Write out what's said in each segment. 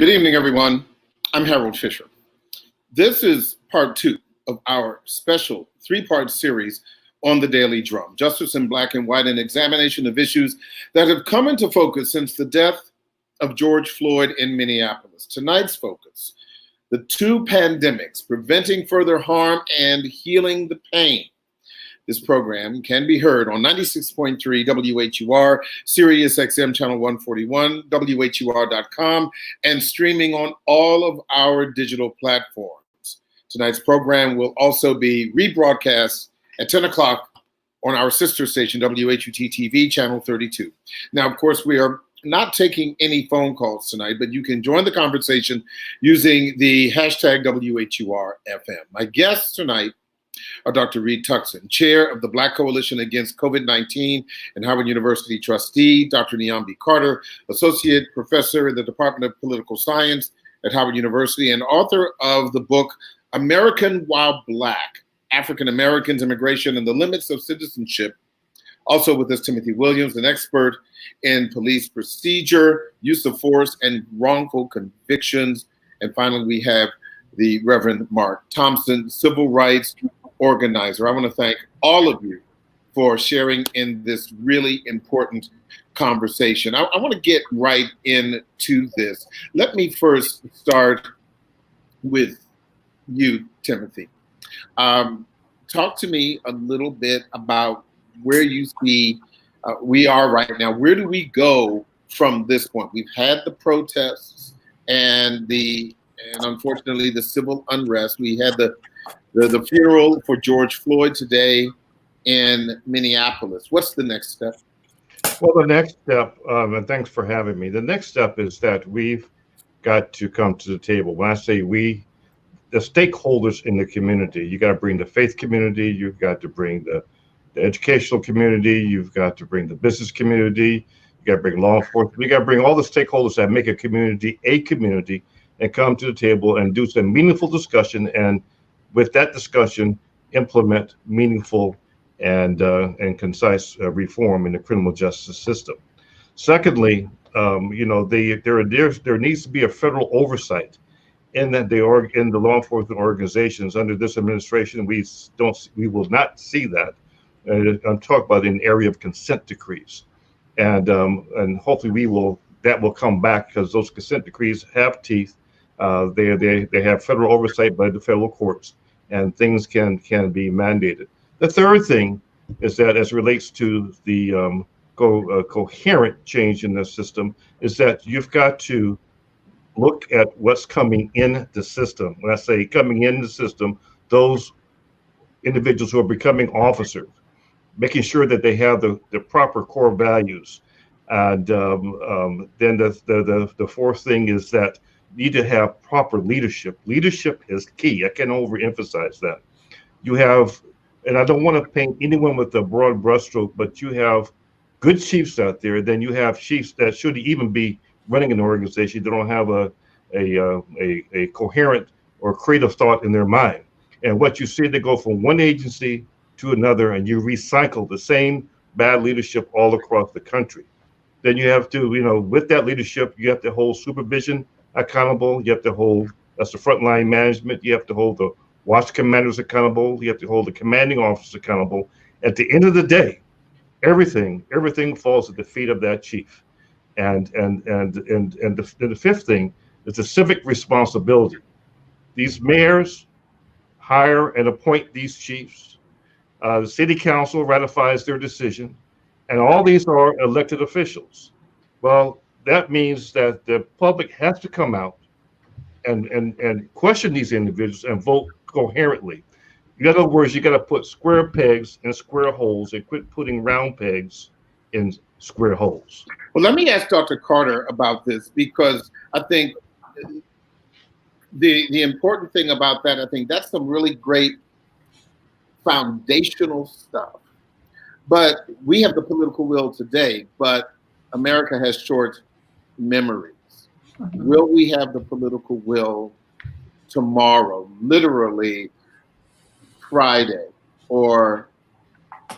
Good evening, everyone. I'm Harold Fisher. This is part 2 of our special 3-part series on the Daily Drum, Justice in Black and White, an examination of issues that have come into focus since the death of George Floyd in Minneapolis. Tonight's focus, the 2 pandemics, preventing further harm and healing the pain. This program can be heard on 96.3 WHUR, Sirius XM Channel 141, WHUR.com, and streaming on all of our digital platforms. Tonight's program will also be rebroadcast at 10 o'clock on our sister station, WHUT-TV, Channel 32. Now, of course, we are not taking any phone calls tonight, but you can join the conversation using the hashtag WHUR-FM. My guests tonight are Dr. Reed Tuckson, Chair of the Black Coalition Against COVID-19 and Howard University trustee, Dr. Niambi Carter, Associate Professor in the Department of Political Science at Howard University and author of the book American While Black, African Americans, Immigration, and the Limits of Citizenship. Also with us, Timothy Williams, an expert in police procedure, use of force, and wrongful convictions. And finally, we have the Reverend Mark Thompson, civil rights organizer. I want to thank all of you for sharing in this really important conversation. I want to get right into this. Let me first start with you, Timothy. Talk to me a little bit about where you see we are right now. Where do we go from this point? We've had the protests and unfortunately the civil unrest. We had the funeral for George Floyd today in Minneapolis. What's the next step? Well, the next step, and thanks for having me. The next step is that we've got to come to the table. When I say we, the stakeholders in the community, you got to bring the faith community, you've got to bring the educational community, you've got to bring the business community, you got to bring law enforcement, you got to bring all the stakeholders that make a community, and come to the table and do some meaningful discussion, and with that discussion, implement meaningful and concise reform in the criminal justice system. Secondly, there needs to be a federal oversight in that in the law enforcement organizations under this administration. We will not see that. I'm talking about in the area of consent decrees, and hopefully that will come back, because those consent decrees have teeth. They have federal oversight by the federal courts, and things can be mandated. The third thing is that, as it relates to the coherent change in the system, is that you've got to look at what's coming in the system. When I say coming in the system, those individuals who are becoming officers, making sure that they have the proper core values. And then the fourth thing is that you need to have proper leadership. Leadership is key. I can't overemphasize that. You have, and I don't want to paint anyone with a broad brushstroke, but you have good chiefs out there. Then you have chiefs that shouldn't even be running an organization. They don't have a coherent or creative thought in their mind. And what you see, they go from one agency to another, and you recycle the same bad leadership all across the country. Then you have to, with that leadership, you have to hold supervision accountable. You have to hold, that's the frontline management. You have to hold the watch commanders accountable. You have to hold the commanding officers accountable. At the end of the day, everything falls at the feet of that chief. And the fifth thing is the civic responsibility. These mayors hire and appoint these chiefs. The city council ratifies their decision, and all these are elected officials. Well, that means that the public has to come out and question these individuals and vote coherently. In other words, you got to put square pegs in square holes and quit putting round pegs in square holes. Well, let me ask Dr. Carter about this, because I think the important thing about that, I think that's some really great foundational stuff. But we have the political will today, but America has short memories. Mm-hmm. Will we have the political will tomorrow, literally Friday or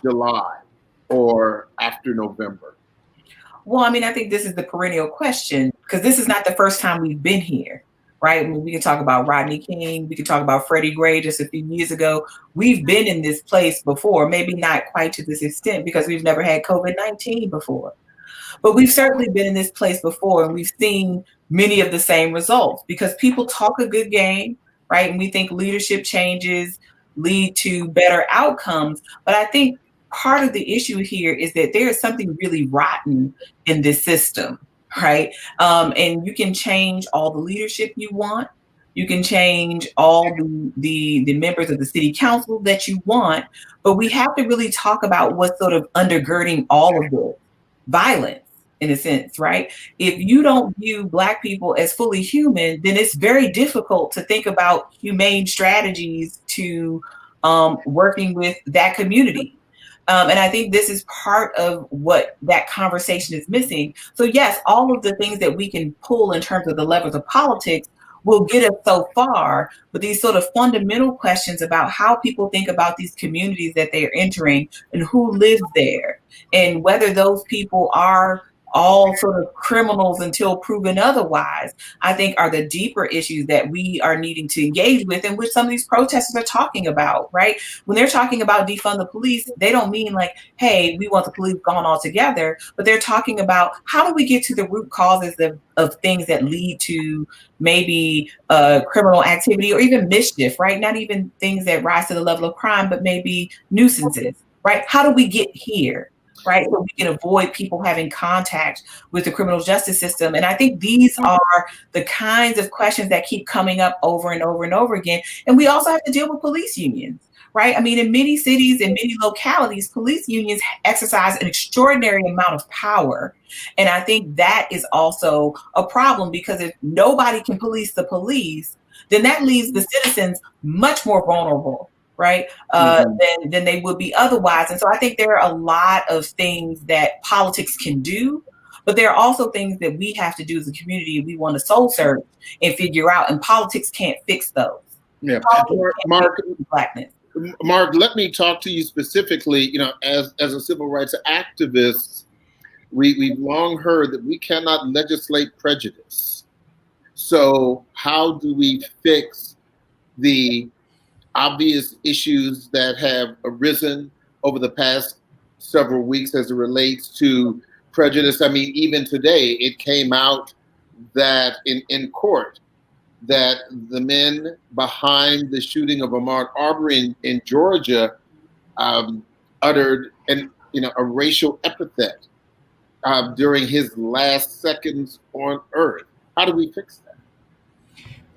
July or after November? Well, I mean, I think this is the perennial question, because this is not the first time we've been here, right? I mean, we can talk about Rodney King, we can talk about Freddie Gray just a few years ago. We've been in this place before, maybe not quite to this extent because we've never had COVID-19 before. But we've certainly been in this place before, and we've seen many of the same results because people talk a good game, right? And we think leadership changes lead to better outcomes. But I think part of the issue here is that there is something really rotten in this system, right? And you can change all the leadership you want. You can change all the members of the city council that you want, but we have to really talk about what's sort of undergirding all of this violence, in a sense, right? If you don't view Black people as fully human, then it's very difficult to think about humane strategies to working with that community. And I think this is part of what that conversation is missing. So yes, all of the things that we can pull in terms of the levers of politics will get us so far, but these sort of fundamental questions about how people think about these communities that they're entering and who lives there, and whether those people are all sort of criminals until proven otherwise, I think are the deeper issues that we are needing to engage with, and which some of these protesters are talking about, right? When they're talking about defund the police, they don't mean like, hey, we want the police gone altogether, but they're talking about how do we get to the root causes of things that lead to maybe criminal activity or even mischief, right? Not even things that rise to the level of crime, but maybe nuisances, right? How do we get here? Right, so we can avoid people having contact with the criminal justice system. And I think these are the kinds of questions that keep coming up over and over and over again. And we also have to deal with police unions, right? I mean, in many cities and many localities, police unions exercise an extraordinary amount of power. And I think that is also a problem, because if nobody can police the police, then that leaves the citizens much more vulnerable, right, than they would be otherwise. And so I think there are a lot of things that politics can do, but there are also things that we have to do as a community if we want to soul search and figure out, and politics can't fix those. Yeah, Mark, let me talk to you specifically. You know, as a civil rights activist, we've long heard that we cannot legislate prejudice. So how do we fix the obvious issues that have arisen over the past several weeks as it relates to prejudice? I mean, even today, it came out that in court that the men behind the shooting of Ahmaud Arbery in Georgia uttered a racial epithet during his last seconds on earth. How do we fix that?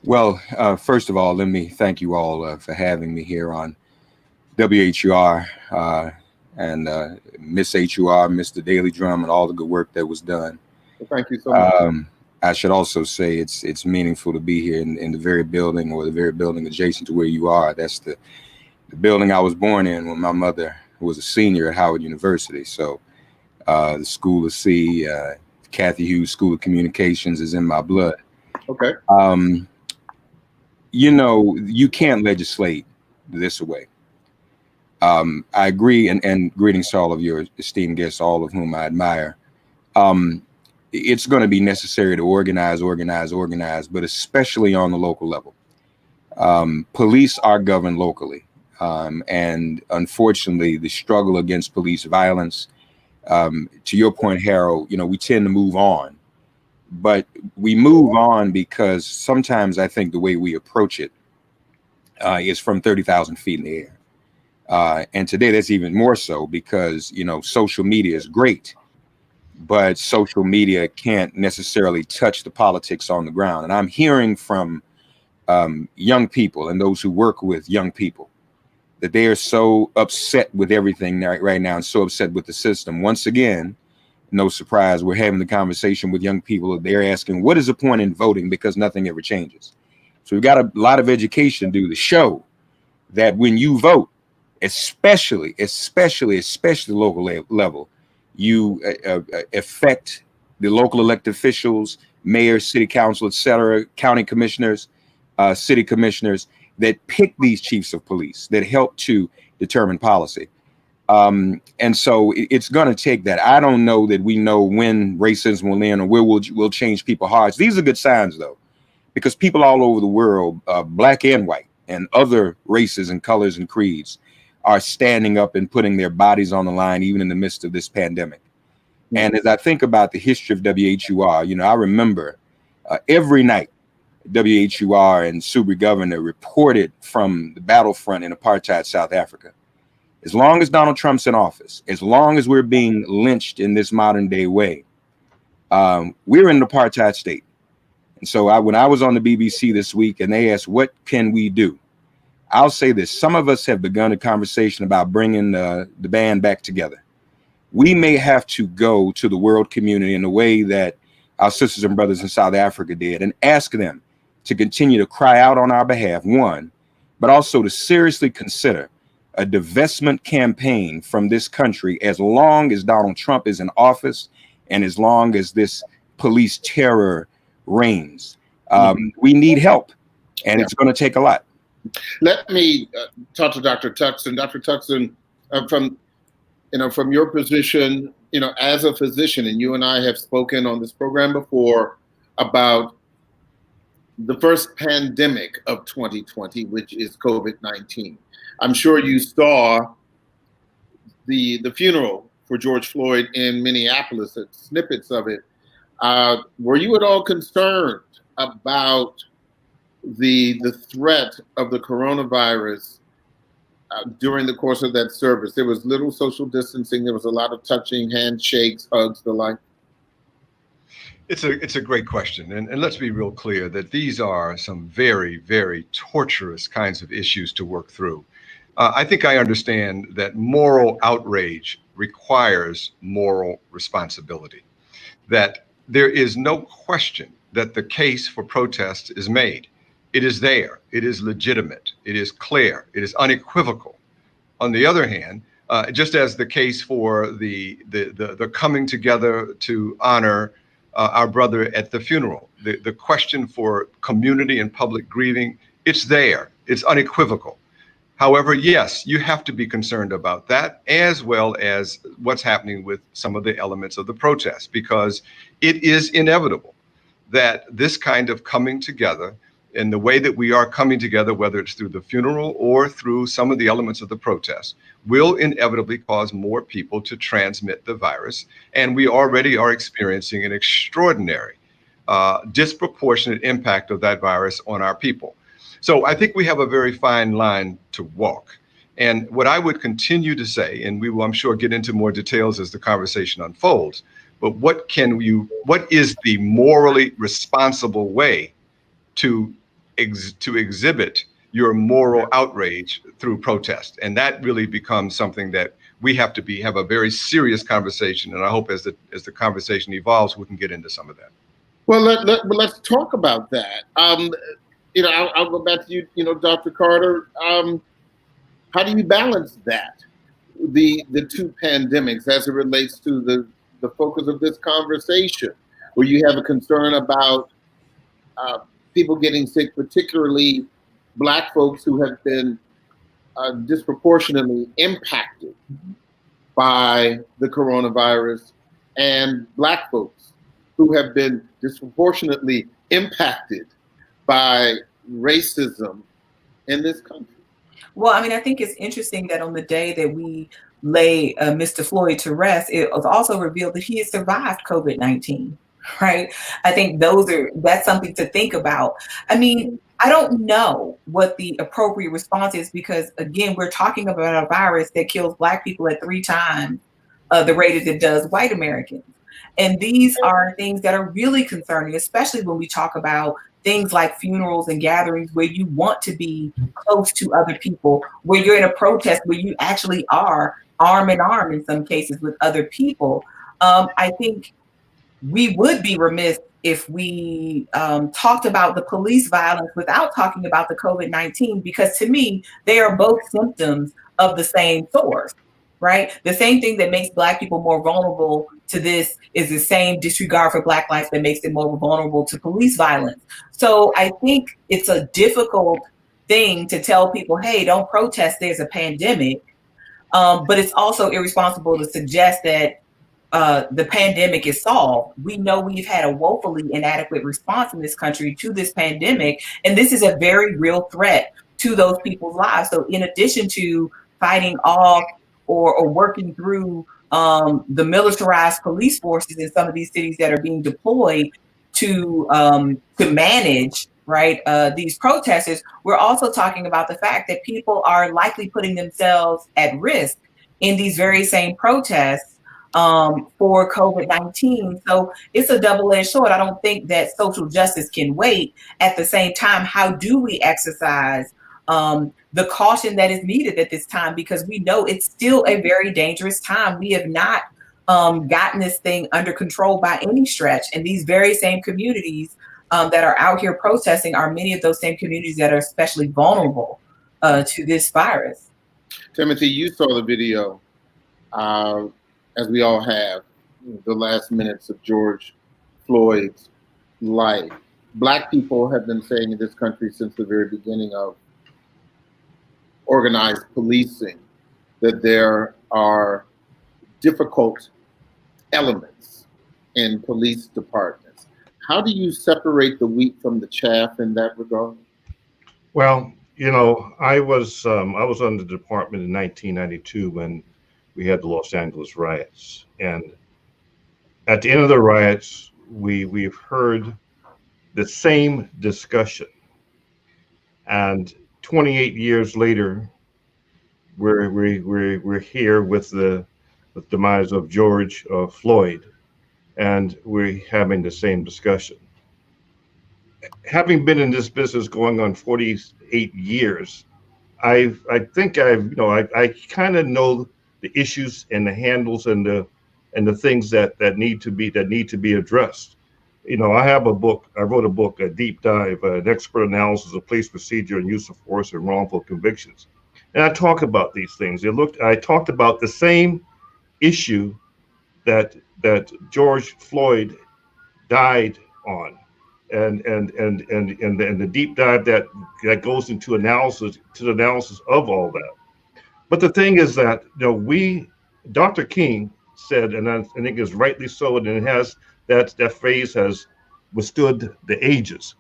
Well, first of all, let me thank you all for having me here on WHUR and Miss HUR, Mr. Daily Drum, and all the good work that was done. Well, thank you so much. I should also say it's meaningful to be here in the very building, or the very building adjacent to where you are. That's the building I was born in when my mother was a senior at Howard University. So the School of C, Kathy Hughes School of Communications is in my blood. Okay. You know, you can't legislate this away. I agree, and greetings to all of your esteemed guests, all of whom I admire. It's going to be necessary to organize, but especially on the local level. Police are governed locally. And unfortunately, the struggle against police violence, to your point, Harold, you know, we tend to move on. But we move on because sometimes I think the way we approach it is from 30,000 feet in the air. And today that's even more so because, you know, social media is great, but social media can't necessarily touch the politics on the ground. And I'm hearing from young people and those who work with young people that they are so upset with everything right now and so upset with the system. Once again, no surprise, we're having the conversation with young people. They're asking, what is the point in voting? Because nothing ever changes. So we've got a lot of education to do to show that when you vote, especially local level, you affect the local elected officials, mayors, city council, et cetera, county commissioners, city commissioners that pick these chiefs of police that help to determine policy. And so it's going to take that. I don't know that we know when racism will end or where we'll change people's hearts. These are good signs, though, because people all over the world, black and white and other races and colors and creeds, are standing up and putting their bodies on the line, even in the midst of this pandemic. Mm-hmm. And as I think about the history of WHUR, I remember every night WHUR and Subri Governor reported from the battlefront in apartheid South Africa. As long as Donald Trump's in office, as long as we're being lynched in this modern day way, we're in an apartheid state. And so when I was on the BBC this week and they asked, what can we do? I'll say this. Some of us have begun a conversation about bringing the band back together. We may have to go to the world community in the way that our sisters and brothers in South Africa did and ask them to continue to cry out on our behalf, one, but also to seriously consider a divestment campaign from this country as long as Donald Trump is in office and as long as this police terror reigns. We need help, and it's going to take a lot. Let me talk to Dr. Tuxson. Dr. Tuxson, from your position, as a physician, and you and I have spoken on this program before about the first pandemic of 2020, which is COVID-19. I'm sure you saw the funeral for George Floyd in Minneapolis, snippets of it. Were you at all concerned about the threat of the coronavirus during the course of that service? There was little social distancing. There was a lot of touching, handshakes, hugs, the like. It's a great question. And let's be real clear that these are some very, very torturous kinds of issues to work through. I think I understand that moral outrage requires moral responsibility, that there is no question that the case for protest is made. It is there. It is legitimate. It is clear. It is unequivocal. On the other hand, just as the case for the coming together to honor our brother at the funeral, the question for community and public grieving, it's there. It's unequivocal. However, yes, you have to be concerned about that, as well as what's happening with some of the elements of the protest, because it is inevitable that this kind of coming together in the way that we are coming together, whether it's through the funeral or through some of the elements of the protest, will inevitably cause more people to transmit the virus. And we already are experiencing an extraordinary, disproportionate impact of that virus on our people. So I think we have a very fine line to walk. And what I would continue to say, and we will, I'm sure, get into more details as the conversation unfolds, but what is the morally responsible way to exhibit your moral outrage through protest? And that really becomes something that we have to have a very serious conversation. And I hope as the conversation evolves, we can get into some of that. Well, let's talk about that. I'll go back to you, Dr. Carter. How do you balance that, the two pandemics, as it relates to the focus of this conversation, where you have a concern about people getting sick, particularly Black folks who have been disproportionately impacted by the coronavirus, and Black folks who have been disproportionately impacted by racism in this country? Well, I think it's interesting that on the day that we lay Mr. Floyd to rest, it was also revealed that he had survived COVID-19, right? I think that's something to think about. I don't know what the appropriate response is, because again, we're talking about a virus that kills Black people at 3 times the rate as it does white Americans. And these are things that are really concerning, especially when we talk about things like funerals and gatherings where you want to be close to other people, where you're in a protest where you actually are arm in arm in some cases with other people. I think we would be remiss if we talked about the police violence without talking about the COVID-19, because to me, they are both symptoms of the same source, right? The same thing that makes Black people more vulnerable to this is the same disregard for Black life that makes them more vulnerable to police violence. So I think it's a difficult thing to tell people, hey, don't protest, there's a pandemic. But it's also irresponsible to suggest that the pandemic is solved. We know we've had a woefully inadequate response in this country to this pandemic, and this is a very real threat to those people's lives. So in addition to fighting off or working through the militarized police forces in some of these cities that are being deployed to manage these protesters, we're also talking about the fact that people are likely putting themselves at risk in these very same protests for COVID-19. So it's a double-edged sword. I don't think that social justice can wait. At the same time, how do we exercise the caution that is needed at this time? Because we know it's still a very dangerous time. We have not gotten this thing under control by any stretch. And these very same communities that are out here protesting are many of those same communities that are especially vulnerable to this virus. Timothy, you saw the video, as we all have, the last minutes of George Floyd's life. Black people have been saying in this country since the very beginning of organized policing that there are difficult elements in police departments. How do you separate the wheat from the chaff in that regard? Well, you know, I was on the department in 1992 when we had the Los Angeles riots, and at the end of the riots, we've heard the same discussion, and 28 years later, we're here with the demise of George Floyd, and we're having the same discussion. Having been in this business going on 48 years, I think I kind of know the issues and the handles and the things that need to be addressed. You know, I wrote a book, A Deep Dive, an expert analysis of police procedure and use of force and wrongful convictions. And I talk about these things. I talked about the same issue that George Floyd died on, and the deep dive that goes into analysis of all that. But the thing is that, you know, Dr. King said, and I think it's rightly so, and it has that phrase has withstood the ages.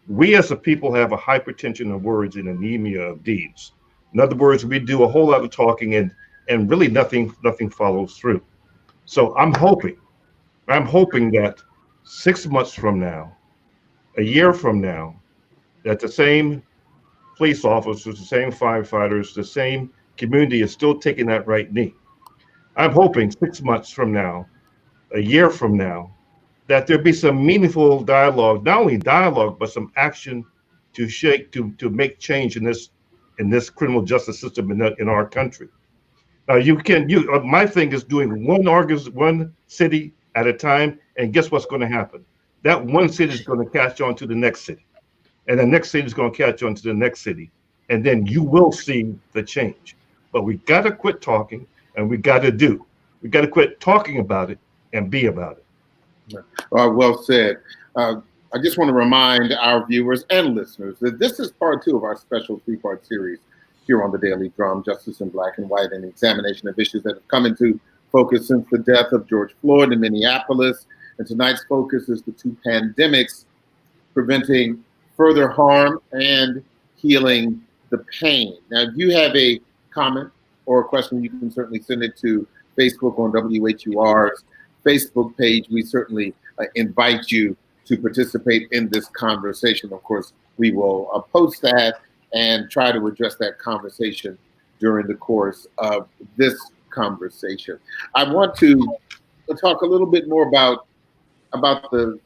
We as a people have a hypertension of words and anemia of deeds. In other words, we do a whole lot of talking and really nothing follows through. So I'm hoping that 6 months from now, a year from now, that the same police officers, the same firefighters, the same community is still taking that right knee. I'm hoping 6 months from now, a year from now, that there be some meaningful dialogue, not only dialogue, but some action to make change in this criminal justice system in our country. My thing is doing one city at a time, and guess what's going to happen? That one city is going to catch on to the next city, and the next city is going to catch on to the next city, and then you will see the change. But we got to quit talking, and we got to do. We got to quit talking about it and be about it. Well said. I just want to remind our viewers and listeners that this is part 2 of our special 3-part series here on the Daily Drum, Justice in Black and White, an examination of issues that have come into focus since the death of George Floyd in Minneapolis. And tonight's focus is the 2 pandemics, preventing further harm and healing the pain. Now, if you have a comment or a question, you can certainly send it to Facebook on WHUR's Facebook page. We certainly invite you to participate in this conversation. Of course, we will post that and try to address that conversation during the course of this conversation. I want to talk a little bit more about the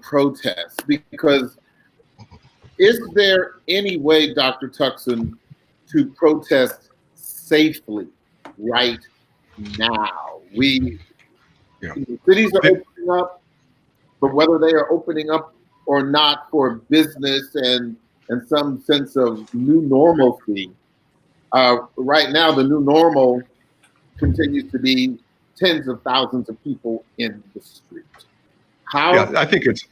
protests, because is there any way, Dr. Tuckson, to protest safely right now? Cities are opening up, but whether they are opening up or not for business and some sense of new normalcy, right now the new normal continues to be tens of thousands of people in the street. I think it's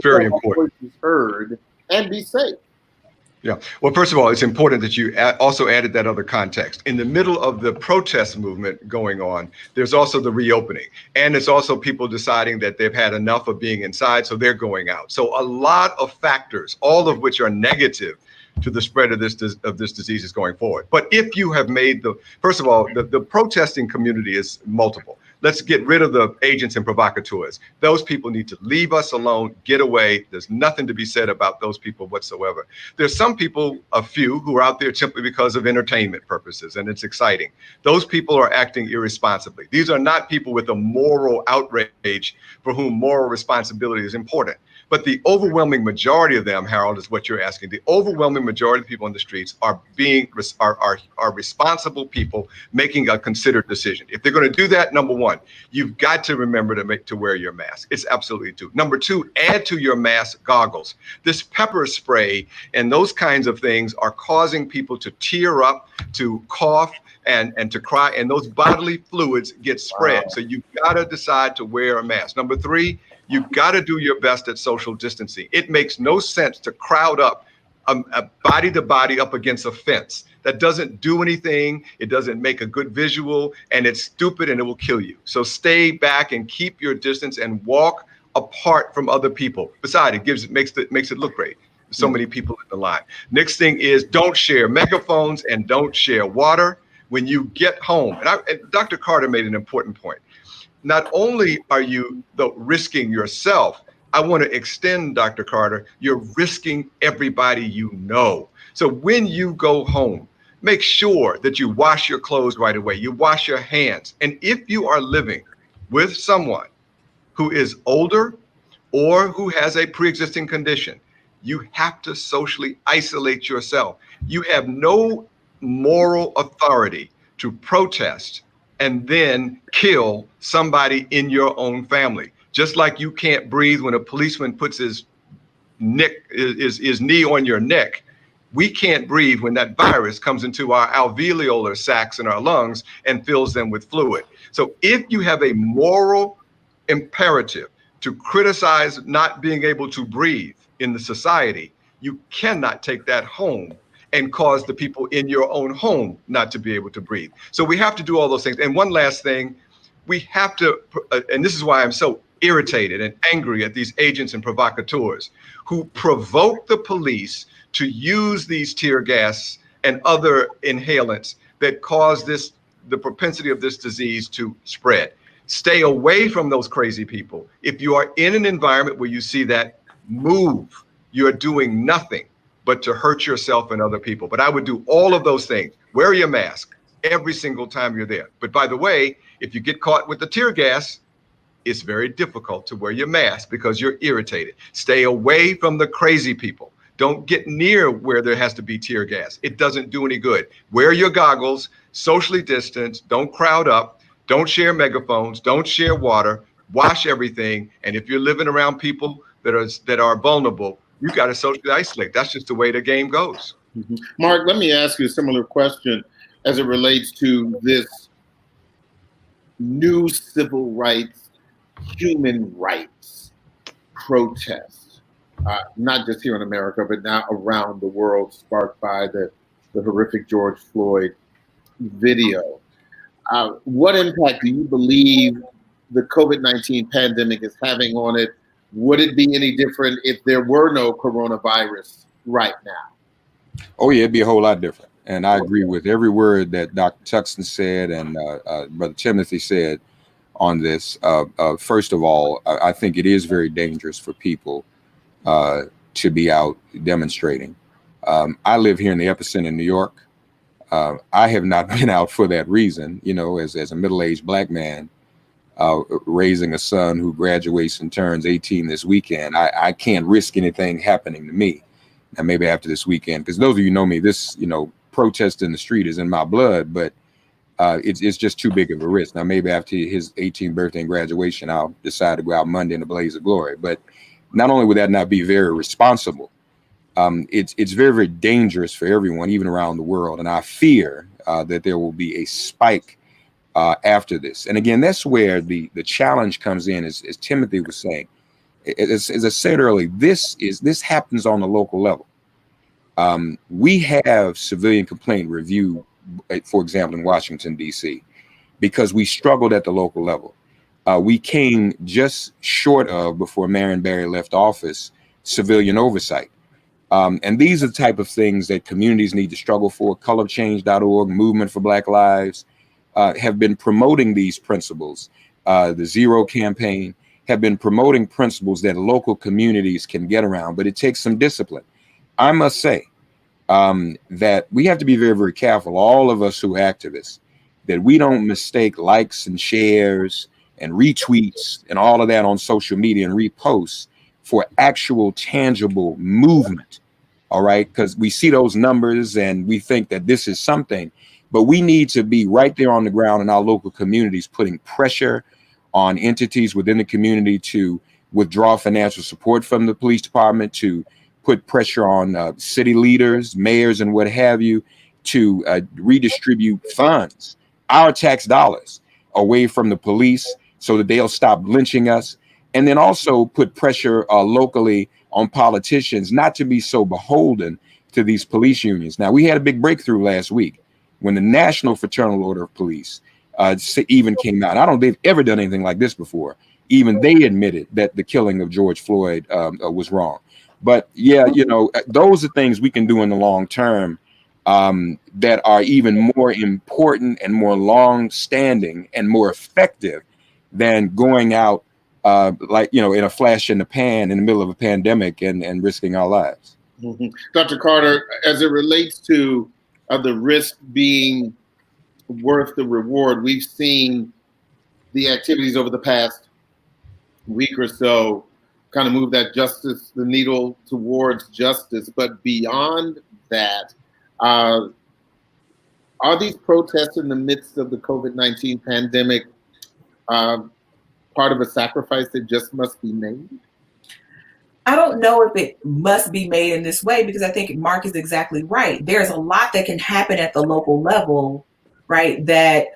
very important. Heard and be safe. Yeah. Well, first of all, it's important that you also added that other context. In the middle of the protest movement going on, there's also the reopening. And it's also people deciding that they've had enough of being inside, so they're going out. So a lot of factors, all of which are negative to the spread of this disease is going forward. But if you have made first of all, the protesting community is multiple. Let's get rid of the agents and provocateurs. Those people need to leave us alone, get away. There's nothing to be said about those people whatsoever. There's some people, a few, who are out there simply because of entertainment purposes, and it's exciting. Those people are acting irresponsibly. These are not people with a moral outrage for whom moral responsibility is important. But the overwhelming majority of them, Harold, is what you're asking. The overwhelming majority of people on the streets are responsible people making a considered decision. If they're going to do that, number one, you've got to remember to wear your mask. It's absolutely true. Number two, add to your mask goggles. This pepper spray and those kinds of things are causing people to tear up, to cough, and to cry, and those bodily fluids get spread. Wow. So you've got to decide to wear a mask. Number three, you've got to do your best at social distancing. It makes no sense to crowd up a body to body up against a fence. That doesn't do anything. It doesn't make a good visual, and it's stupid, and it will kill you. So stay back and keep your distance and walk apart from other people. Besides, it makes it look great. So many people in the line. Next thing is don't share megaphones and don't share water when you get home. And Dr. Carter made an important point. Not only are you risking yourself, I want to extend, Dr. Carter, you're risking everybody you know. So when you go home, make sure that you wash your clothes right away. You wash your hands. And if you are living with someone who is older or who has a pre-existing condition, you have to socially isolate yourself. You have no moral authority to protest and then kill somebody in your own family. Just like you can't breathe when a policeman puts his knee on your neck, we can't breathe when that virus comes into our alveolar sacs in our lungs and fills them with fluid. So if you have a moral imperative to criticize not being able to breathe in the society, you cannot take that home and cause the people in your own home not to be able to breathe. So we have to do all those things. And one last thing, we have to, and this is why I'm so irritated and angry at these agents and provocateurs who provoke the police to use these tear gas and other inhalants that cause the propensity of this disease to spread. Stay away from those crazy people. If you are in an environment where you see that, move. You're doing nothing but to hurt yourself and other people. But I would do all of those things. Wear your mask every single time you're there. But by the way, if you get caught with the tear gas, it's very difficult to wear your mask because you're irritated. Stay away from the crazy people. Don't get near where there has to be tear gas. It doesn't do any good. Wear your goggles, socially distance, don't crowd up, don't share megaphones, don't share water, wash everything. And if you're living around people that are vulnerable, you got to socially isolate. That's just the way the game goes. Mm-hmm. Mark, let me ask you a similar question as it relates to this new civil rights, human rights protest, not just here in America, but now around the world, sparked by the horrific George Floyd video. What impact do you believe the COVID-19 pandemic is having on it? Would it be any different if there were no coronavirus right now? Oh, yeah, it'd be a whole lot different. And I agree with every word that Dr. Tuxton said and Brother Timothy said on this. First of all, I think it is very dangerous for people to be out demonstrating. I live here in the epicenter in New York. I have not been out for that reason, as a middle-aged Black man. Raising a son who graduates and turns 18 this weekend, I can't risk anything happening to me. Now, maybe after this weekend, because those of you who know me, this, protest in the street is in my blood, but it's just too big of a risk. Now, maybe after his 18th birthday and graduation, I'll decide to go out Monday in a blaze of glory. But not only would that not be very responsible, it's very, very dangerous for everyone, even around the world. And I fear that there will be a spike after this. And again, that's where the challenge comes in, as Timothy was saying. As I said earlier, this happens on the local level. We have civilian complaint review, for example, in Washington, D.C., because we struggled at the local level. We came just short of, before Marion Barry left office, civilian oversight. And these are the type of things that communities need to struggle for. Colorchange.org, Movement for Black Lives, have been promoting these principles. The Zero campaign have been promoting principles that local communities can get around, but it takes some discipline. I must say that we have to be very, very careful, all of us who are activists, that we don't mistake likes and shares and retweets and all of that on social media and reposts for actual tangible movement. All right, because we see those numbers and we think that this is something, but we need to be right there on the ground in our local communities, putting pressure on entities within the community to withdraw financial support from the police department, to put pressure on city leaders, mayors, and what have you, to redistribute funds, our tax dollars, away from the police so that they'll stop lynching us. And then also put pressure locally on politicians not to be so beholden to these police unions. Now, we had a big breakthrough last week when the National Fraternal Order of Police even came out. I don't think they've ever done anything like this before. Even they admitted that the killing of George Floyd was wrong. But yeah, you know, those are things we can do in the long term that are even more important and more long-standing and more effective than going out like, you know, in a flash in the pan in the middle of a pandemic and risking our lives. Mm-hmm. Dr. Carter, as it relates to the risk being worth the reward, we've seen the activities over the past week or so kind of move that the needle towards justice. But beyond that, are these protests in the midst of the COVID-19 pandemic part of a sacrifice that just must be made? I don't know if it must be made in this way, because I think Mark is exactly right. There's a lot that can happen at the local level, right, that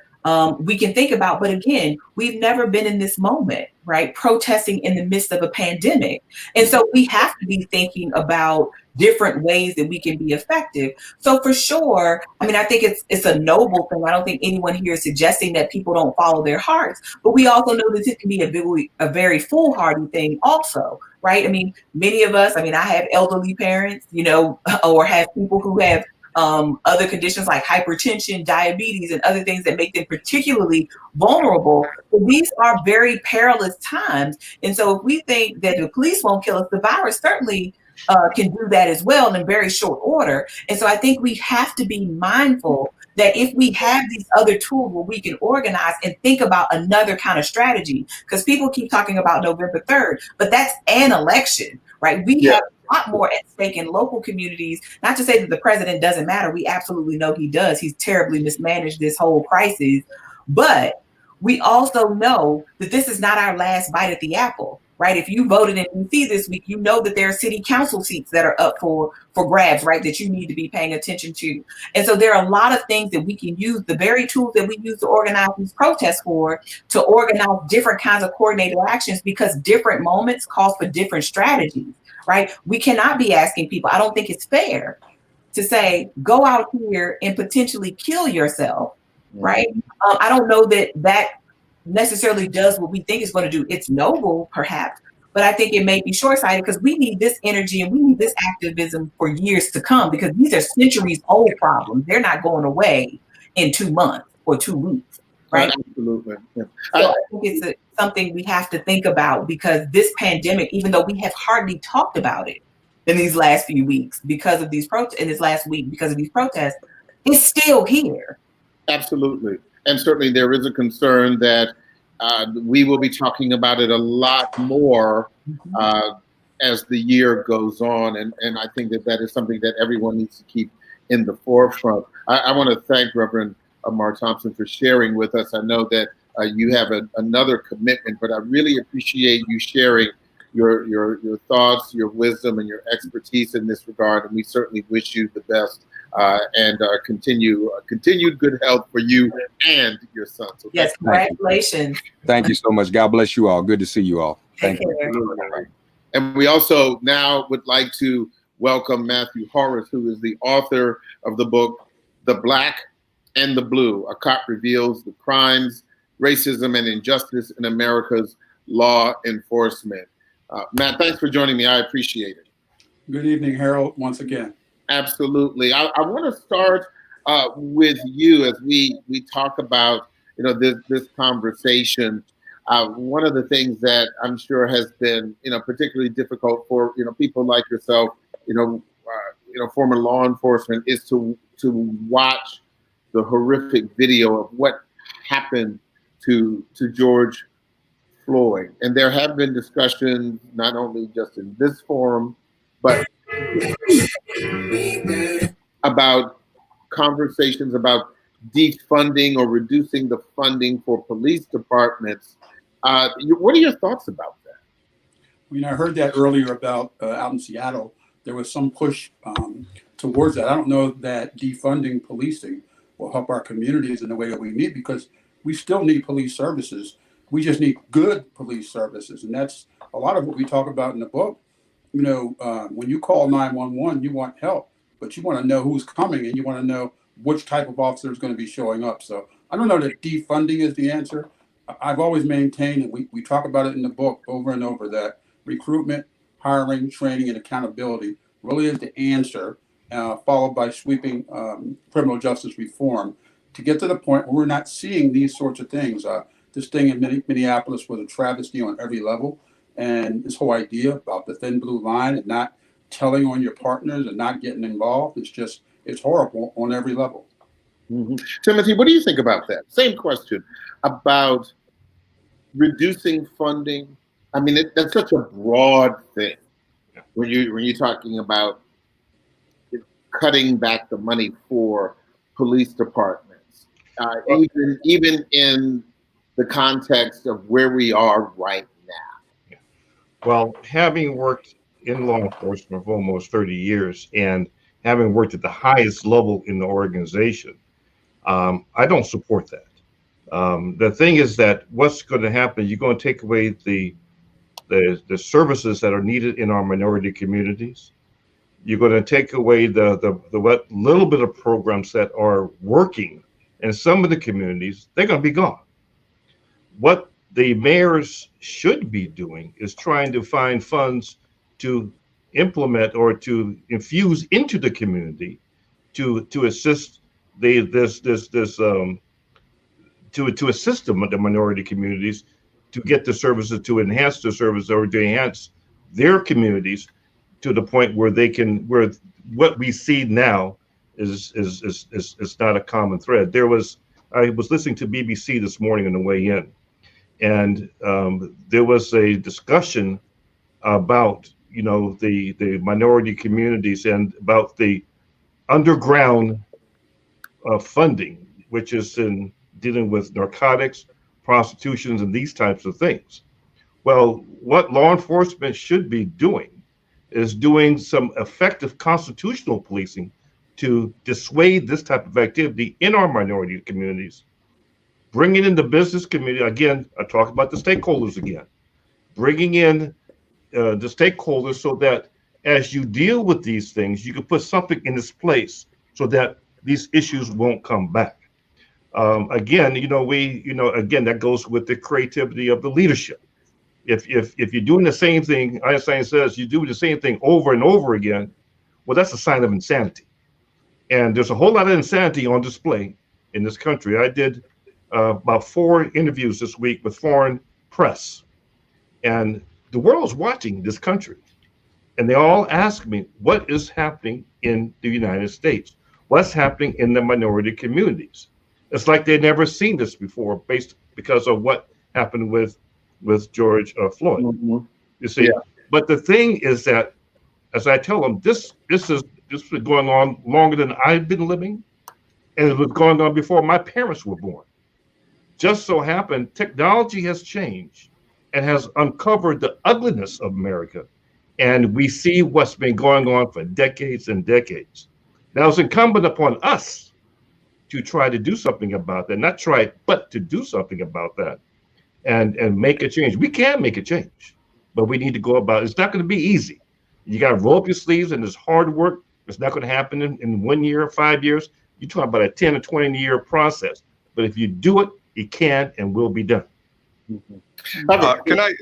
we can think about. But again, we've never been in this moment, right, protesting in the midst of a pandemic. And so we have to be thinking about different ways that we can be effective. So for sure, I mean, I think it's a noble thing. I don't think anyone here is suggesting that people don't follow their hearts, but we also know that it can be a very foolhardy thing also, right? I mean, many of us, I mean, I have elderly parents, you know, or have people who have other conditions like hypertension, diabetes, and other things that make them particularly vulnerable. But these are very perilous times. And so if we think that the police won't kill us, the virus certainly can do that as well in very short order. And so I think we have to be mindful that if we have these other tools where we can organize and think about another kind of strategy, because people keep talking about November 3rd, but that's an election, right? We have a lot more at stake in local communities. Not to say that the president doesn't matter. We absolutely know he does. He's terribly mismanaged this whole crisis. But we also know that this is not our last bite at the apple, right? If you voted in DC this week, you know that there are city council seats that are up for grabs, right, that you need to be paying attention to. And so there are a lot of things that we can use, the very tools that we use to organize these protests for, to organize different kinds of coordinated actions, because different moments call for different strategies, right? We cannot be asking people, I don't think it's fair to say, go out here and potentially kill yourself, right? I don't know that necessarily does what we think it's going to do. It's noble, perhaps, but I think it may be short-sighted, because we need this energy and we need this activism for years to come, because these are centuries-old problems. They're not going away in 2 months or 2 weeks, right? Absolutely. Yeah. So I think it's something we have to think about, because this pandemic, even though we have hardly talked about it in these last few weeks because of these protests, in this last week because of these protests, it's still here. Absolutely. And certainly there is a concern that we will be talking about it a lot more as the year goes on. And I think that is something that everyone needs to keep in the forefront. I want to thank Reverend Mark Thompson for sharing with us. I know that you have another commitment, but I really appreciate you sharing your thoughts, your wisdom, and your expertise in this regard. And we certainly wish you the best. And continued good health for you and your son. So yes, congratulations. Thank you so much. God bless you all. Good to see you all. Thank you. And we also now would like to welcome Matthew Horace, who is the author of the book, The Black and the Blue, A Cop Reveals the Crimes, Racism, and Injustice in America's Law Enforcement. Matt, thanks for joining me. I appreciate it. Good evening, Harold, once again. Absolutely. I want to start with you as we talk about this conversation. One of the things that I'm sure has been particularly difficult for people like yourself, former law enforcement, is to watch the horrific video of what happened to George Floyd. And there have been discussions not only just in this forum, but about conversations about defunding or reducing the funding for police departments. What are your thoughts about that? I heard that earlier about out in Seattle, there was some push towards that. I don't know that defunding policing will help our communities in the way that we need, because we still need police services. We just need good police services. And that's a lot of what we talk about in the book. When you call 911, you want help, but you want to know who's coming, and you want to know which type of officer is going to be showing up. So I don't know that defunding is the answer. I've always maintained, and we talk about it in the book over and over, that recruitment, hiring, training, and accountability really is the answer, followed by sweeping criminal justice reform to get to the point where we're not seeing these sorts of things. This thing in Minneapolis was a travesty on every level. And this whole idea about the thin blue line and not telling on your partners and not getting involved, it's horrible on every level. Mm-hmm. Timothy, what do you think about that? Same question about reducing funding. I mean, that's such a broad thing when you're talking about cutting back the money for police departments, even in the context of where we are right now. Well, having worked in law enforcement for almost 30 years and having worked at the highest level in the organization, I don't support that. The thing is that what's going to happen, you're going to take away the services that are needed in our minority communities. You're going to take away the what little bit of programs that are working in some of the communities. They're going to be gone. What the mayors should be doing is trying to find funds to implement or to infuse into the community to assist to assist the minority communities to get the services, to enhance the service, or to enhance their communities to the point where where what we see now is not a common thread. I was listening to BBC this morning on the way in, and there was a discussion about the minority communities and about the underground funding, which is in dealing with narcotics, prostitutions, and these types of things. Well, what law enforcement should be doing is doing some effective constitutional policing to dissuade this type of activity in our minority communities, bringing in the business community. Again, I talk about the stakeholders again, bringing in the stakeholders so that as you deal with these things, you can put something in its place so that these issues won't come back. Again, that goes with the creativity of the leadership. If you're doing the same thing, Einstein says, you do the same thing over and over again, well, that's a sign of insanity. And there's a whole lot of insanity on display in this country. I did about 4 interviews this week with foreign press, and the world's watching this country. And they all ask me, what is happening in the United States? What's happening in the minority communities? It's like they've never seen this before, because of what happened with George Floyd. Mm-hmm. You see, yeah. But the thing is that, as I tell them, this has been going on longer than I've been living, and it was going on before my parents were born. Just so happened, technology has changed and has uncovered the ugliness of America, and we see what's been going on for decades and decades. Now, it's incumbent upon us to try to do something about that, not try, but to do something about that and make a change. We can make a change, but we need to go about it. It's not going to be easy, You got to roll up your sleeves, and it's hard work. It's not going to happen in 1 year or 5 years. You're talking about a 10 or 20 year process. But if you do it, it can and will be done. Can I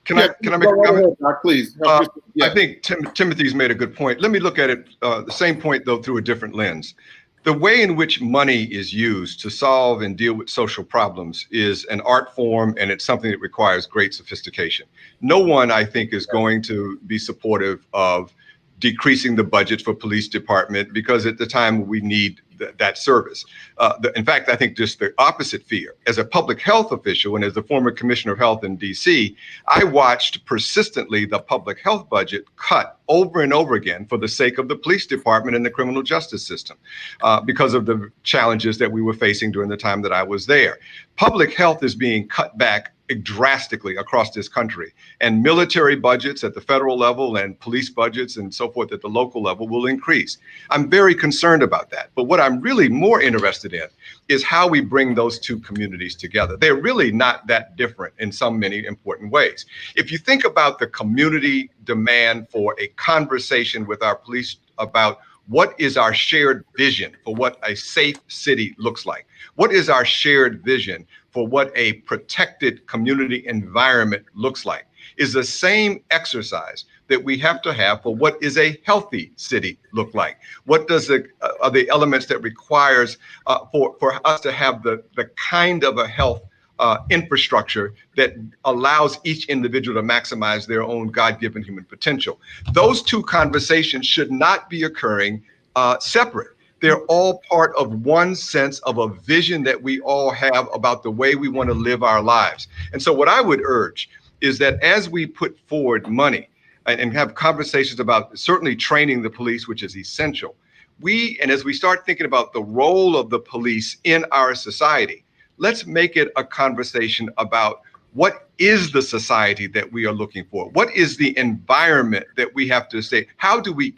make a comment? Please. I think Timothy's made a good point. Let me look at it the same point, though, through a different lens. The way in which money is used to solve and deal with social problems is an art form, and it's something that requires great sophistication. No one, I think, is going to be supportive of decreasing the budget for police department because at the time we need that service. In fact, I think just the opposite fear. As a public health official and as the former commissioner of health in DC, I watched persistently the public health budget cut over and over again for the sake of the police department and the criminal justice system because of the challenges that we were facing during the time that I was there. Public health is being cut back drastically across this country, and military budgets at the federal level and police budgets and so forth at the local level will increase. I'm very concerned about that. But what I'm really more interested in is how we bring those two communities together. They're really not that different in some many important ways. If you think about the community demand for a conversation with our police about what is our shared vision for what a safe city looks like? What is our shared vision for what a protected community environment looks like? Is the same exercise that we have to have for what is a healthy city look like? What does are the elements that requires for us to have the kind of a health infrastructure that allows each individual to maximize their own God-given human potential? Those two conversations should not be occurring separate. They're all part of one sense of a vision that we all have about the way we want to live our lives. And so what I would urge is that as we put forward money and have conversations about certainly training the police, which is essential, and as we start thinking about the role of the police in our society, let's make it a conversation about what is the society that we are looking for? What is the environment that we have to say? How do we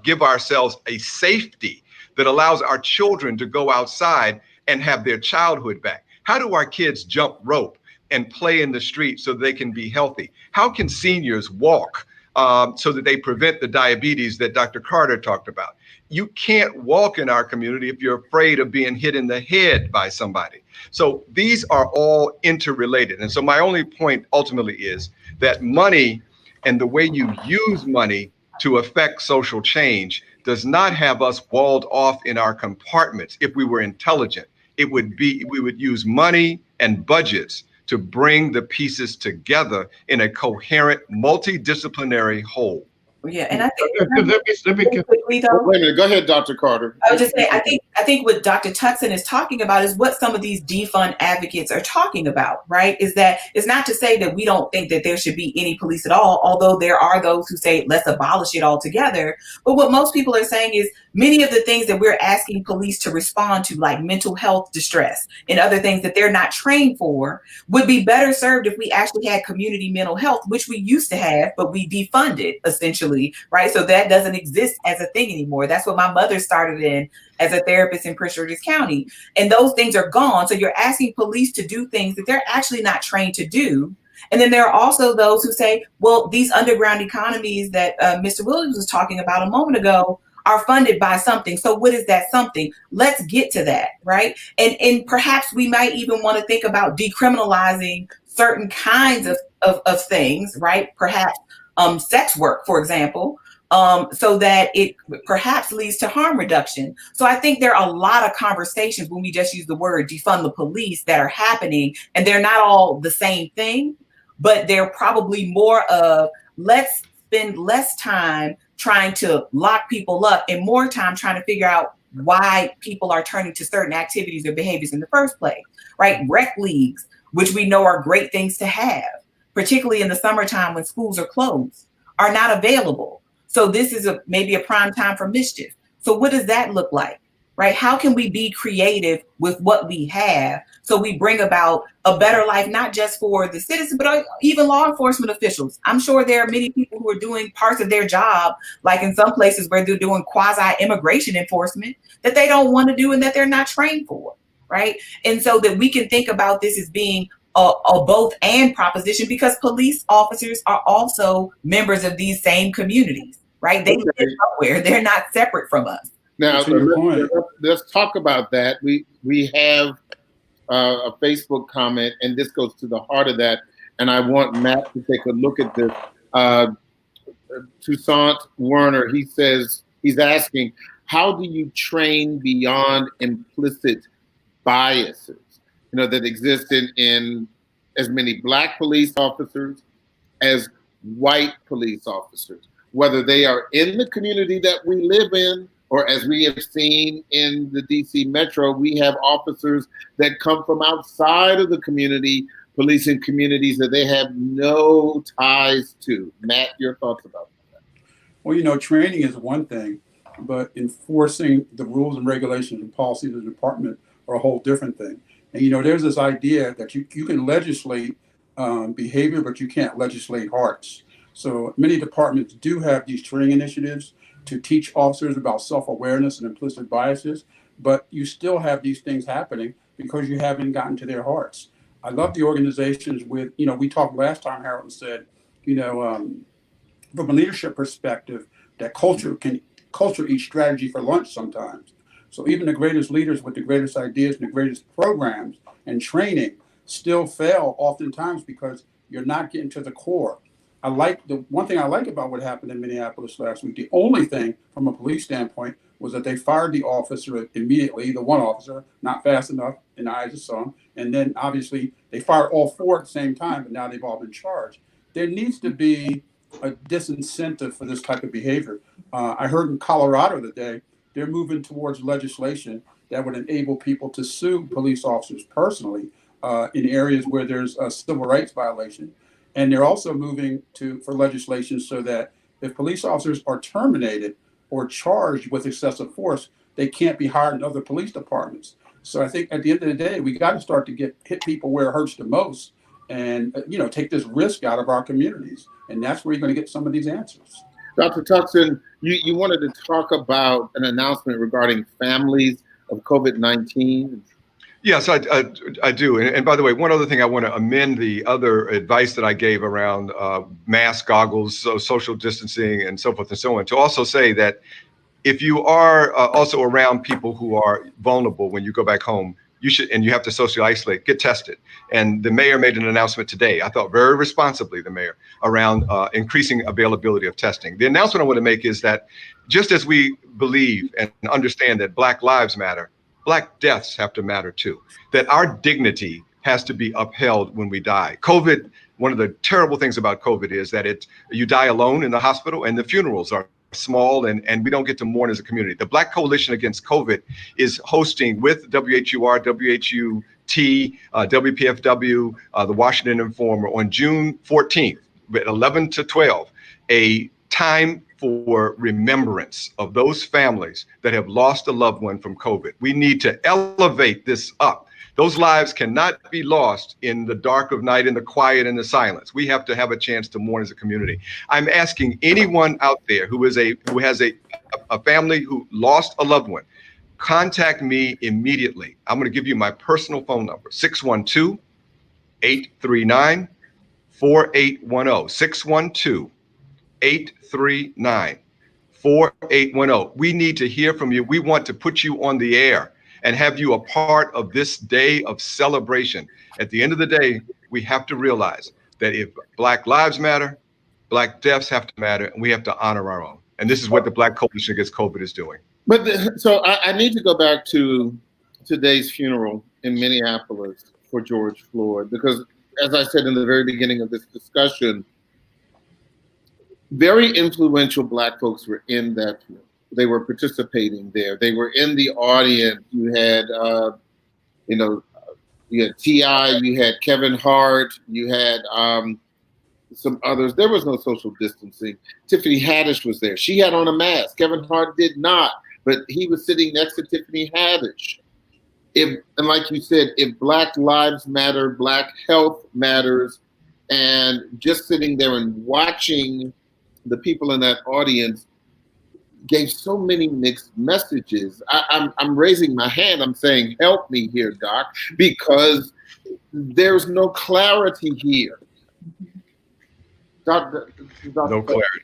give ourselves a safety that allows our children to go outside and have their childhood back? How do our kids jump rope and play in the street so they can be healthy? How can seniors walk so that they prevent the diabetes that Dr. Carter talked about? You can't walk in our community if you're afraid of being hit in the head by somebody. So these are all interrelated. And so my only point ultimately is that money and the way you use money to affect social change does not have us walled off in our compartments. If we were intelligent, we would use money and budgets to bring the pieces together in a coherent, multidisciplinary whole. Yeah, and I think Let me wait a minute. Go ahead, Dr. Carter. I would just say, I think what Dr. Tutson is talking about is what some of these defund advocates are talking about, right? Is that it's not to say that we don't think that there should be any police at all, although there are those who say, let's abolish it altogether. But what most people are saying is many of the things that we're asking police to respond to, like mental health distress and other things that they're not trained for, would be better served if we actually had community mental health, which we used to have, but we defunded essentially. Right. So that doesn't exist as a thing anymore. That's what my mother started in as a therapist in Prince George's County. And those things are gone. So you're asking police to do things that they're actually not trained to do. And then there are also those who say, well, these underground economies that Mr. Williams was talking about a moment ago are funded by something. So what is that something? Let's get to that. Right. And perhaps we might even want to think about decriminalizing certain kinds of things. Right. Perhaps sex work, for example, so that it perhaps leads to harm reduction. So I think there are a lot of conversations when we just use the word defund the police that are happening, and they're not all the same thing, but they're probably more of let's spend less time trying to lock people up and more time trying to figure out why people are turning to certain activities or behaviors in the first place, right? Rec leagues, which we know are great things to have, particularly in the summertime when schools are closed, are not available. So this is maybe a prime time for mischief. So what does that look like, right? How can we be creative with what we have so we bring about a better life, not just for the citizens, but even law enforcement officials? I'm sure there are many people who are doing parts of their job, like in some places where they're doing quasi-immigration enforcement, that they don't want to do and that they're not trained for, right? And so that we can think about this as being a both and proposition, because police officers are also members of these same communities, right? They live somewhere. They're not separate from us. Now, let's talk about that. We have a Facebook comment, and this goes to the heart of that. And I want Matt to take a look at this. Toussaint Werner, he says, he's asking, how do you train beyond implicit biases, that exist in as many Black police officers as white police officers, whether they are in the community that we live in, or as we have seen in the DC Metro, we have officers that come from outside of the community, policing communities that they have no ties to. Matt, your thoughts about that? Well, training is one thing, but enforcing the rules and regulations and policies of the department are a whole different thing. And, there's this idea that you can legislate behavior, but you can't legislate hearts. So many departments do have these training initiatives to teach officers about self-awareness and implicit biases, but you still have these things happening because you haven't gotten to their hearts. I love the organizations with, we talked last time, Harold, and said, from a leadership perspective, that culture eats strategy for lunch sometimes. So even the greatest leaders with the greatest ideas and the greatest programs and training still fail oftentimes because you're not getting to the core. The one thing I like about what happened in Minneapolis last week, the only thing from a police standpoint was that they fired the officer immediately, the one officer, not fast enough in the eyes of some. And then obviously they fired all four at the same time, but now they've all been charged. There needs to be a disincentive for this type of behavior. I heard in Colorado today, they're moving towards legislation that would enable people to sue police officers personally in areas where there's a civil rights violation. And they're also moving for legislation so that if police officers are terminated or charged with excessive force, they can't be hired in other police departments. So I think at the end of the day, we got to start to hit people where it hurts the most and, take this risk out of our communities. And that's where you're going to get some of these answers. Dr. Tuckson, you wanted to talk about an announcement regarding families of COVID-19. Yes, I do. And by the way, one other thing, I want to amend the other advice that I gave around mask, goggles, social distancing, and so forth and so on, to also say that if you are also around people who are vulnerable when you go back home, you should, and you have to socially isolate, get tested. And the mayor made an announcement today, I thought very responsibly, the mayor, around increasing availability of testing. The announcement I want to make is that just as we believe and understand that Black lives matter, Black deaths have to matter too, that our dignity has to be upheld when we die. COVID, one of the terrible things about COVID is that you die alone in the hospital and the funerals are small and we don't get to mourn as a community. The Black Coalition Against COVID is hosting with WHUR, WHUT, WPFW, the Washington Informer on June 14th at 11 to 12, a time for remembrance of those families that have lost a loved one from COVID. We need to elevate this up. Those lives cannot be lost in the dark of night, in the quiet, and the silence. We have to have a chance to mourn as a community. I'm asking anyone out there who has a family who lost a loved one, contact me immediately. I'm going to give you my personal phone number, 612-839-4810, 612-839-4810. We need to hear from you. We want to put you on the air and have you a part of this day of celebration. At the end of the day, we have to realize that if Black lives matter, Black deaths have to matter, and we have to honor our own. And this is what the Black Coalition Against COVID is doing. So I need to go back to today's funeral in Minneapolis for George Floyd, because as I said in the very beginning of this discussion, very influential Black folks were in that funeral. They were participating there. They were in the audience. You had, you had T.I., you had Kevin Hart, you had some others. There was no social distancing. Tiffany Haddish was there. She had on a mask. Kevin Hart did not, but he was sitting next to Tiffany Haddish. And like you said, if Black lives matter, Black health matters, and just sitting there and watching the people in that audience gave so many mixed messages. I'm raising my hand. I'm saying, help me here, Doc, because there's no clarity here. No clarity.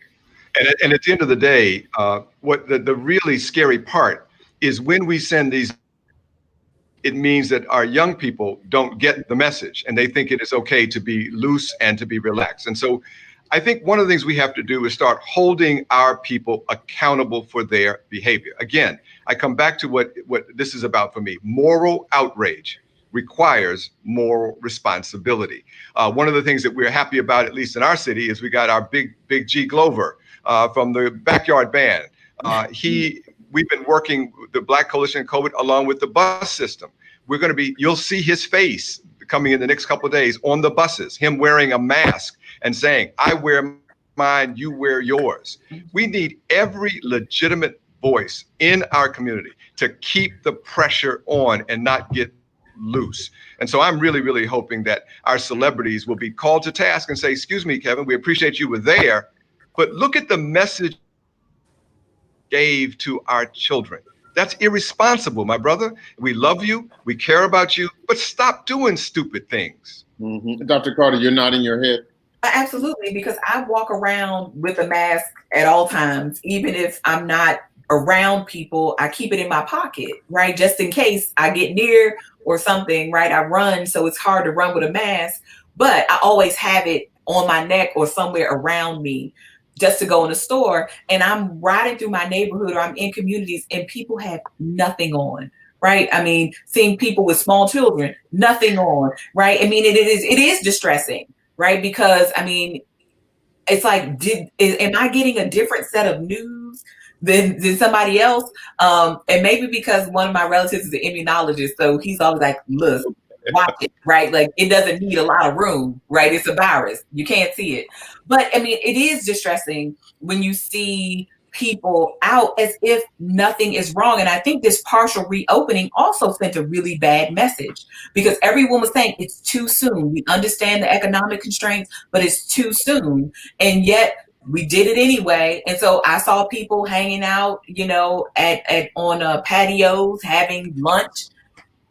And at the end of the day, what the really scary part is when we send these, it means that our young people don't get the message and they think it is okay to be loose and to be relaxed. And so I think one of the things we have to do is start holding our people accountable for their behavior. Again, I come back to what this is about for me. Moral outrage requires moral responsibility. One of the things that we're happy about, at least in our city, is we got our big G Glover from the Backyard Band. We've been working with the Black Coalition of COVID along with the bus system. We're going to be, you'll see his face coming in the next couple of days on the buses, him wearing a mask and saying, I wear mine, you wear yours. We need every legitimate voice in our community to keep the pressure on and not get loose. And so I'm really, really hoping that our celebrities will be called to task and say, excuse me, Kevin, we appreciate you were there, but look at the message gave to our children. That's irresponsible, my brother. We love you, we care about you, but stop doing stupid things. Mm-hmm. Dr. Carter, you're nodding your head. Absolutely, because I walk around with a mask at all times, even if I'm not around people. I keep it in my pocket, right? Just in case I get near or something, right? I run, so it's hard to run with a mask, but I always have it on my neck or somewhere around me just to go in the store. And I'm riding through my neighborhood or I'm in communities and people have nothing on, right? I mean, seeing people with small children, nothing on, right? I mean, it is distressing, right? Because I mean, it's like, am I getting a different set of news than somebody else? And maybe because one of my relatives is an immunologist, so he's always like, look, watch it, right? Like it doesn't need a lot of room, right? It's a virus. You can't see it. But I mean, it is distressing when you see people out as if nothing is wrong. And I think this partial reopening also sent a really bad message because everyone was saying it's too soon. We understand the economic constraints, but it's too soon. And yet we did it anyway. And so I saw people hanging out, you know, on patios, having lunch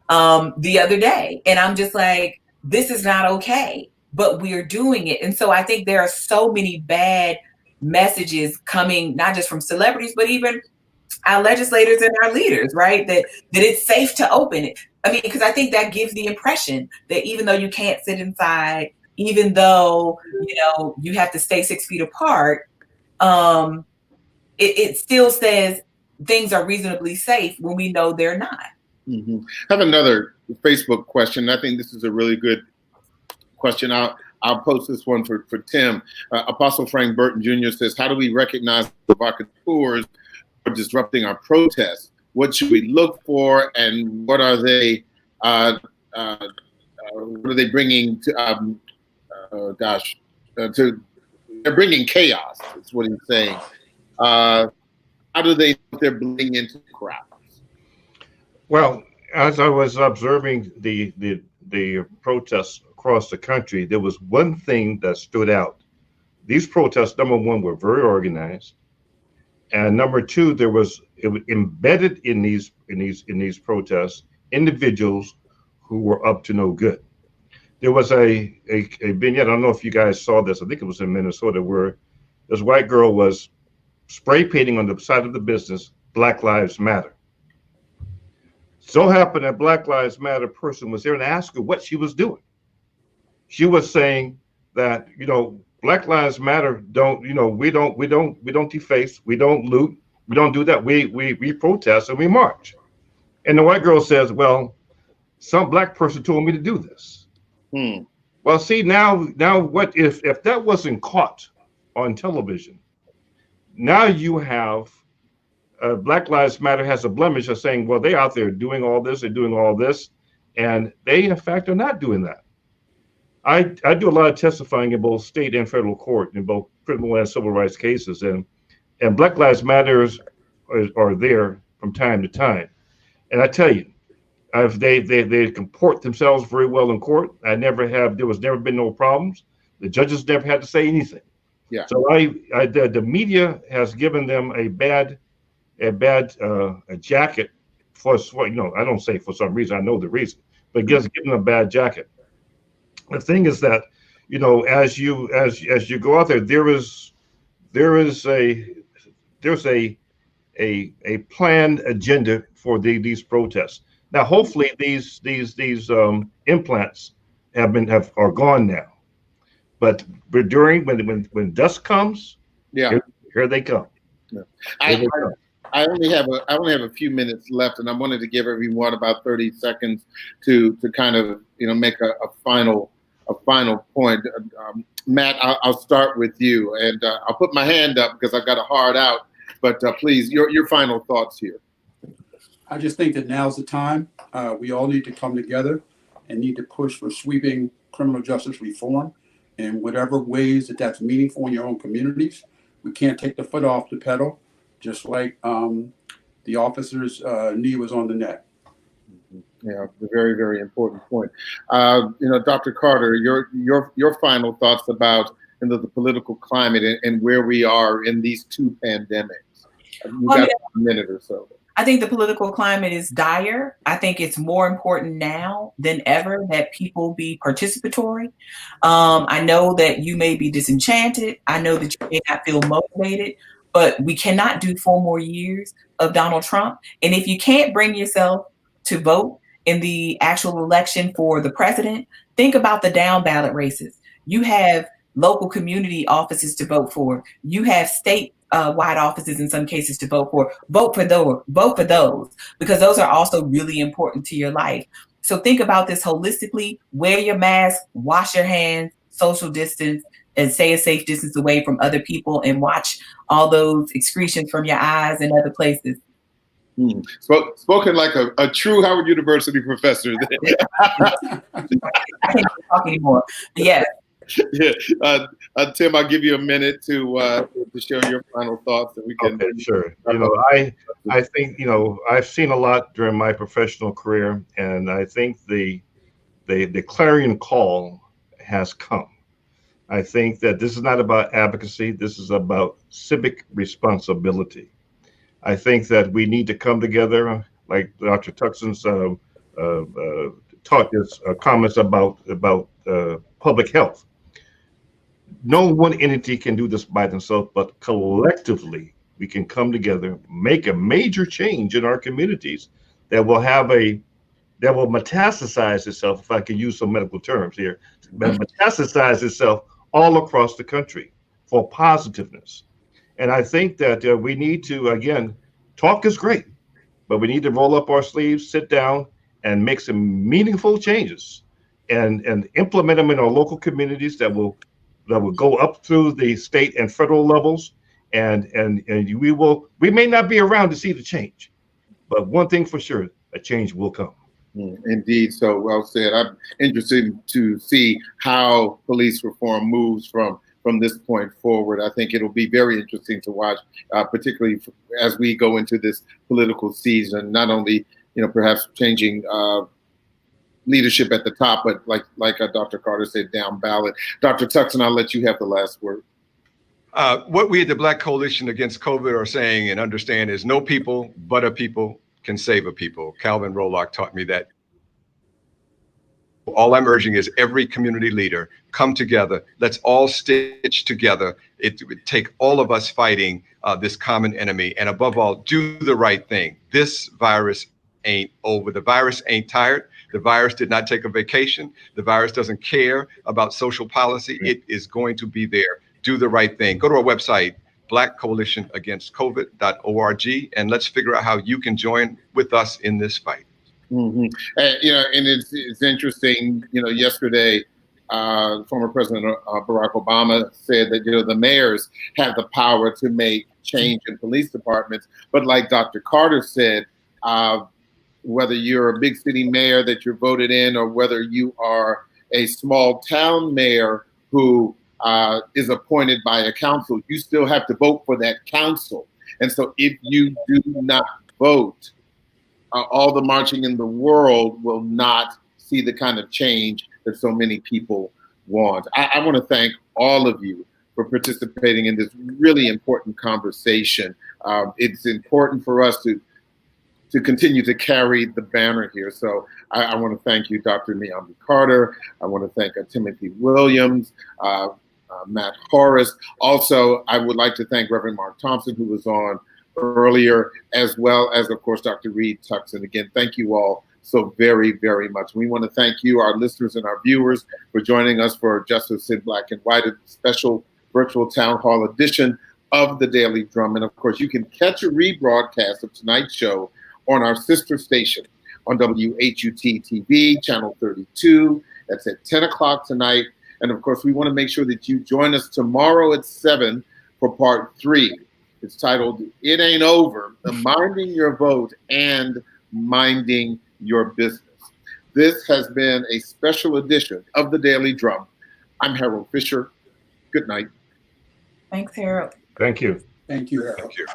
the other day. And I'm just like, this is not okay, but we're doing it. And so I think there are so many bad messages coming, not just from celebrities, but even our legislators and our leaders, right? That it's safe to open it. I mean, because I think that gives the impression that even though you can't sit inside, even though, you know, you have to stay 6 feet apart, it still says things are reasonably safe when we know they're not. Mm-hmm. I have another Facebook question. I think this is a really good question. I'll post this one for Tim. Apostle Frank Burton Jr. says, how do we recognize provocateurs for disrupting our protests? What should we look for, and what are they bringing to, they're bringing chaos, is what he's saying. How do they're bleeding into the crowds? Well, as I was observing the protests across the country, there was one thing that stood out. These protests, number one, were very organized, and number two, it was embedded in these protests individuals who were up to no good. There was a vignette. I don't know if you guys saw this. I think it was in Minnesota, where this white girl was spray painting on the side of the business, Black Lives Matter. So happened that Black Lives Matter person was there and asked her what she was doing. She was saying that, you know, Black Lives Matter don't, you know, we don't deface, we don't loot, we don't do that. We protest and we march. And the white girl says, well, some black person told me to do this. Well, see, now what if that wasn't caught on television? Now you have Black Lives Matter has a blemish of saying, well, they're out there doing all this, they're doing all this, and they, in fact, are not doing that. I do a lot of testifying in both state and federal court in both criminal and civil rights cases, and Black Lives Matter are there from time to time. And I tell you, they comport themselves very well in court. There was never been no problems. The judges never had to say anything. Yeah. So the media has given them a bad jacket for, you know, I don't say for some reason, I know the reason, but gives them a bad jacket. The thing is that, as you go out there, there's a planned agenda for these protests. Now, hopefully, these implants are gone now. But when dusk comes, Yeah. here they come. Yeah. Here they come. I only have a few minutes left, and I wanted to give everyone about 30 seconds to kind of make a final point. Matt, I'll start with you, and I'll put my hand up because I've got a hard out. But please, your final thoughts here. I just think that now's the time. We all need to come together and need to push for sweeping criminal justice reform in whatever ways that's meaningful in your own communities. We can't take the foot off the pedal, just like the officer's knee was on the neck. Yeah, a very, very important point. Dr. Carter, your final thoughts about the political climate and where we are in these two pandemics. You've got a minute or so. I think the political climate is dire. I think it's more important now than ever that people be participatory. I know that you may be disenchanted. I know that you may not feel motivated, but we cannot do 4 more years of Donald Trump. And if you can't bring yourself to vote in the actual election for the president, think about the down ballot races. You have local community offices to vote for. You have state wide offices in some cases to vote for. Vote for those because those are also really important to your life. So think about this holistically. Wear your mask, wash your hands, social distance, and stay a safe distance away from other people, and watch all those excretions from your eyes and other places. Spoken like a true Howard University professor. I can't talk anymore. But yes. Yeah. Tim, I'll give you a minute to share your final thoughts, and we can. Okay, sure. I think I've seen a lot during my professional career, and I think the clarion call has come. I think that this is not about advocacy. This is about civic responsibility. I think that we need to come together, like Dr. Tuckson's comments about public health. No one entity can do this by themselves, but collectively we can come together, make a major change in our communities that will metastasize itself, if I can use some medical terms here, metastasize itself all across the country for positiveness. And I think that we need to, again, talk is great, but we need to roll up our sleeves, sit down, and make some meaningful changes and implement them in our local communities that will go up through the state and federal levels. And we may not be around to see the change, but one thing for sure, a change will come. Indeed, so well said. I'm interested to see how police reform moves from this point forward. I think it'll be very interesting to watch, particularly as we go into this political season, not only, perhaps changing leadership at the top, but like Dr. Carter said, down ballot. Dr. Tuckson, I'll let you have the last word. What we at the Black Coalition Against COVID are saying and understand is no people but a people can save a people. Calvin Rolock taught me that. All I'm urging is every community leader come together. Let's all stitch together. It would take all of us fighting this common enemy, and above all, do the right thing. This virus ain't over. The virus ain't tired. The virus did not take a vacation. The virus doesn't care about social policy. It is going to be there. Do the right thing. Go to our website, blackcoalitionagainstcovid.org, and let's figure out how you can join with us in this fight. Mm-hmm. And it's interesting. Yesterday, former President Barack Obama said that the mayors have the power to make change in police departments. But like Dr. Carter said, whether you're a big city mayor that you're voted in, or whether you are a small town mayor who is appointed by a council, you still have to vote for that council. And so if you do not vote, all the marching in the world will not see the kind of change that so many people want. I want to thank all of you for participating in this really important conversation. It's important for us to to continue to carry the banner here. So I want to thank you, Dr. Niambi Carter. I want to thank Timothy Williams, Matt Horace. Also, I would like to thank Reverend Mark Thompson, who was on earlier, as well as, of course, Dr. Reed Tuckson. Again, thank you all so very, very much. We want to thank you, our listeners and our viewers, for joining us for Justice in Black and White, a special virtual town hall edition of the Daily Drum. And of course, you can catch a rebroadcast of tonight's show on our sister station on WHUT-TV, channel 32. That's at 10 o'clock tonight. And of course, we want to make sure that you join us tomorrow at 7 for part 3. It's titled, It Ain't Over, Minding Your Vote and Minding Your Business. This has been a special edition of the Daily Drum. I'm Harold Fisher. Good night. Thanks, Harold. Thank you. Thank you, Harold. Thank you.